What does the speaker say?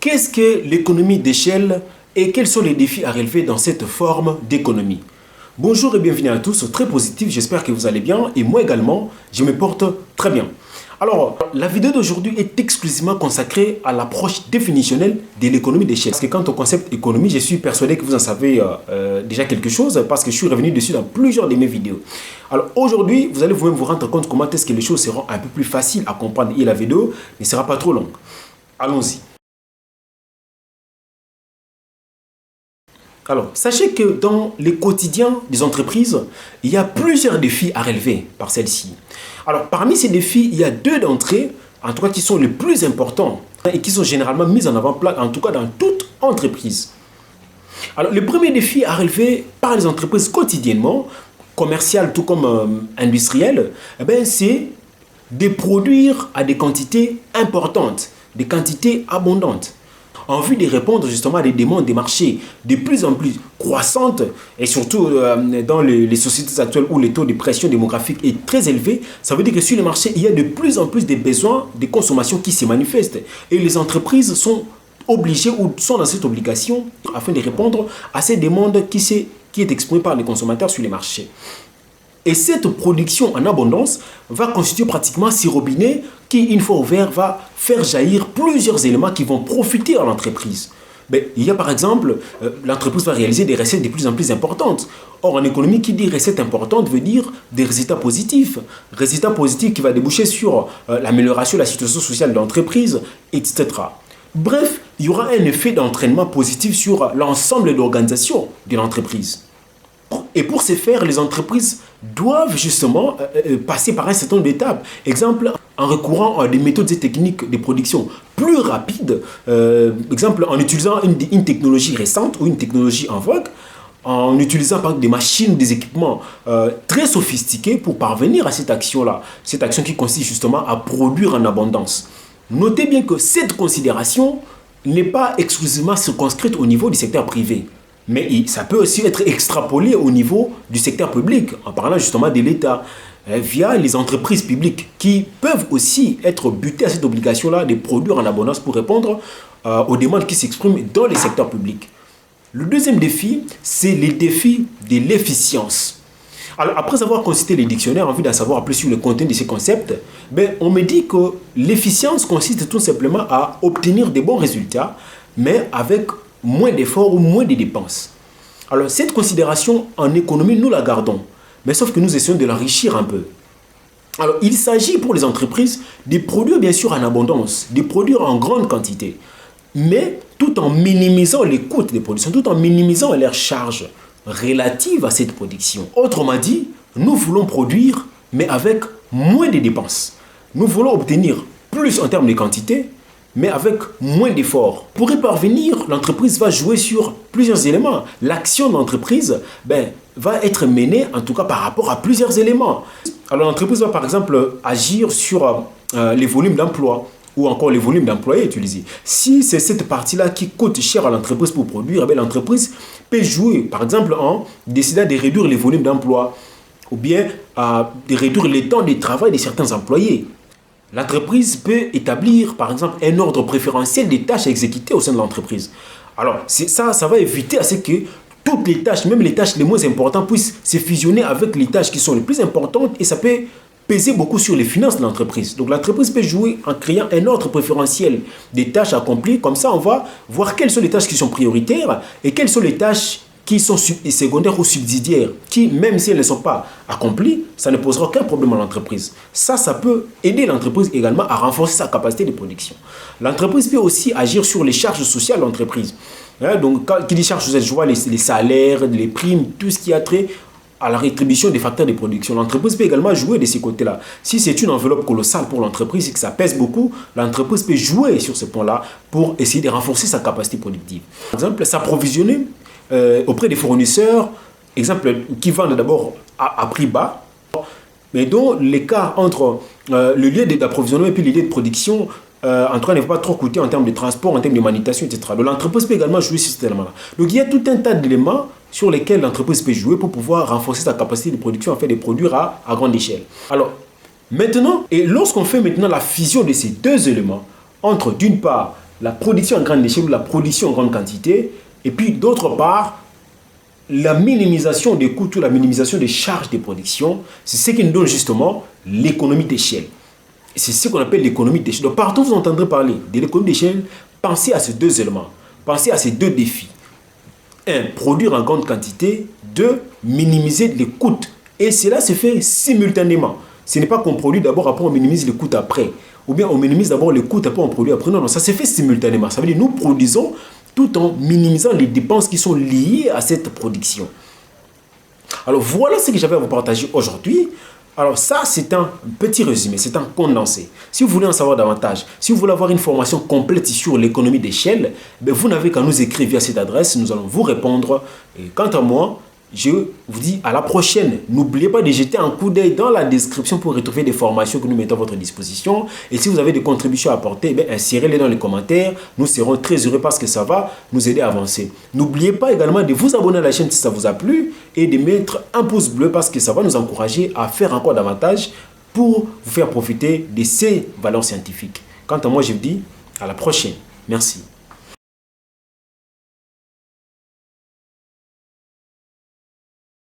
Qu'est-ce que l'économie d'échelle et quels sont les défis à relever dans cette forme d'économie? Bonjour et bienvenue à tous, très positif, j'espère que vous allez bien et moi également, je me porte très bien. Alors, la vidéo d'aujourd'hui est exclusivement consacrée à l'approche définitionnelle de l'économie d'échelle. Parce que quant au concept économie, je suis persuadé que vous en savez déjà quelque chose parce que je suis revenu dessus dans plusieurs de mes vidéos. Alors aujourd'hui, vous allez vous-même vous rendre compte comment est-ce que les choses seront un peu plus faciles à comprendre et la vidéo ne sera pas trop longue. Allons-y. Alors, sachez que dans les quotidiens des entreprises, il y a plusieurs défis à relever par celles-ci. Alors, parmi ces défis, il y a deux d'entre eux, en tout cas qui sont les plus importants et qui sont généralement mis en avant-plan, en tout cas dans toute entreprise. Alors, le premier défi à relever par les entreprises quotidiennement, commerciales tout comme industrielles, c'est de produire à des quantités importantes, des quantités abondantes, en vue de répondre justement à des demandes des marchés de plus en plus croissantes et surtout dans les sociétés actuelles où le taux de pression démographique est très élevé. Ça veut dire que sur le marché, il y a de plus en plus de besoins de consommation qui se manifestent et les entreprises sont obligées ou sont dans cette obligation afin de répondre à ces demandes qui est exprimée par les consommateurs sur les marchés. Et cette production en abondance va constituer pratiquement ces robinets qui, une fois ouverts, va faire jaillir plusieurs éléments qui vont profiter à l'entreprise. Il y a par exemple, l'entreprise va réaliser des recettes de plus en plus importantes. Or, en économie, qui dit recettes importantes veut dire des résultats positifs. Résultats positifs qui vont déboucher sur l'amélioration de la situation sociale de l'entreprise, etc. Bref, il y aura un effet d'entraînement positif sur l'ensemble de l'organisation de l'entreprise. Et pour ce faire, les entreprises doivent justement passer par un certain nombre d'étapes. Exemple, en recourant à des méthodes et techniques de production plus rapides, exemple en utilisant une technologie récente ou une technologie en vogue, en utilisant par exemple des machines, des équipements très sophistiqués pour parvenir à cette action-là. Cette action qui consiste justement à produire en abondance. Notez bien que cette considération n'est pas exclusivement circonscrite au niveau du secteur privé. Mais ça peut aussi être extrapolé au niveau du secteur public, en parlant justement de l'État, via les entreprises publiques qui peuvent aussi être butées à cette obligation-là de produire en abondance pour répondre aux demandes qui s'expriment dans les secteurs publics. Le deuxième défi, c'est le défi de l'efficience. Alors, après avoir consulté les dictionnaires en vue d'en savoir plus sur le contenu de ces concepts, on me dit que l'efficience consiste tout simplement à obtenir des bons résultats, mais avec moins d'efforts ou moins de dépenses. Alors, cette considération en économie, nous la gardons, mais sauf que nous essayons de l'enrichir un peu. Alors, il s'agit pour les entreprises de produire bien sûr en abondance, de produire en grande quantité, mais tout en minimisant les coûts de production, tout en minimisant leurs charges relatives à cette production. Autrement dit, nous voulons produire, mais avec moins de dépenses. Nous voulons obtenir plus en termes de quantité, mais avec moins d'efforts. Pour y parvenir, l'entreprise va jouer sur plusieurs éléments. L'action de l'entreprise va être menée, en tout cas par rapport à plusieurs éléments. Alors l'entreprise va par exemple agir sur les volumes d'emploi ou encore les volumes d'employés utilisés. Si c'est cette partie-là qui coûte cher à l'entreprise pour produire, l'entreprise peut jouer par exemple en décidant de réduire les volumes d'emploi ou bien de réduire le temps de travail de certains employés. L'entreprise peut établir, par exemple, un ordre préférentiel des tâches à exécuter au sein de l'entreprise. Alors, ça va éviter à ce que toutes les tâches, même les tâches les moins importantes, puissent se fusionner avec les tâches qui sont les plus importantes et ça peut peser beaucoup sur les finances de l'entreprise. Donc, l'entreprise peut jouer en créant un ordre préférentiel des tâches accomplies. Comme ça, on va voir quelles sont les tâches qui sont prioritaires et quelles sont les tâches qui sont secondaires ou subsidiaires, qui, même si elles ne sont pas accomplies, ça ne posera aucun problème à l'entreprise. Ça peut aider l'entreprise également à renforcer sa capacité de production. L'entreprise peut aussi agir sur les charges sociales de l'entreprise. Donc, quand il dit charges sociales, je vois les salaires, les primes, tout ce qui a trait à la rétribution des facteurs de production. L'entreprise peut également jouer de ces côtés-là. Si c'est une enveloppe colossale pour l'entreprise et que ça pèse beaucoup, l'entreprise peut jouer sur ce point-là pour essayer de renforcer sa capacité productive. Par exemple, s'approvisionner auprès des fournisseurs, exemple, qui vendent d'abord à prix bas, mais dont l'écart entre le lieu d'approvisionnement et puis le lieu de production, en tout cas, ne va pas trop coûter en termes de transport, en termes de manutention, etc. Donc, l'entreprise peut également jouer sur cet élément-là. Donc, il y a tout un tas d'éléments sur lesquels l'entreprise peut jouer pour pouvoir renforcer sa capacité de production afin de produire à grande échelle. Alors, maintenant, et lorsqu'on fait maintenant la fusion de ces deux éléments, entre d'une part la production en grande échelle ou la production en grande quantité. Et puis d'autre part, la minimisation des coûts ou la minimisation des charges de production. C'est ce qui nous donne justement l'économie d'échelle. C'est ce qu'on appelle l'économie d'échelle. Donc partout où vous entendrez parler de l'économie d'échelle, pensez à ces deux éléments. Pensez à ces deux défis. 1. Produire en grande quantité. 2. Minimiser les coûts. Et cela se fait simultanément. Ce n'est pas qu'on produit d'abord, après on minimise les coûts après. Ou bien on minimise d'abord les coûts, après on produit après. Non, non, ça se fait simultanément. Ça veut dire que nous produisons tout en minimisant les dépenses qui sont liées à cette production. Alors voilà ce que j'avais à vous partager aujourd'hui. Alors ça, c'est un petit résumé, c'est un condensé. Si vous voulez en savoir davantage, si vous voulez avoir une formation complète sur l'économie d'échelle, vous n'avez qu'à nous écrire via cette adresse, nous allons vous répondre. Et quant à moi, je vous dis à la prochaine. N'oubliez pas de jeter un coup d'œil dans la description pour retrouver des formations que nous mettons à votre disposition. Et si vous avez des contributions à apporter, insérez-les dans les commentaires. Nous serons très heureux parce que ça va nous aider à avancer. N'oubliez pas également de vous abonner à la chaîne si ça vous a plu et de mettre un pouce bleu parce que ça va nous encourager à faire encore davantage pour vous faire profiter de ces valeurs scientifiques. Quant à moi, je vous dis à la prochaine. Merci.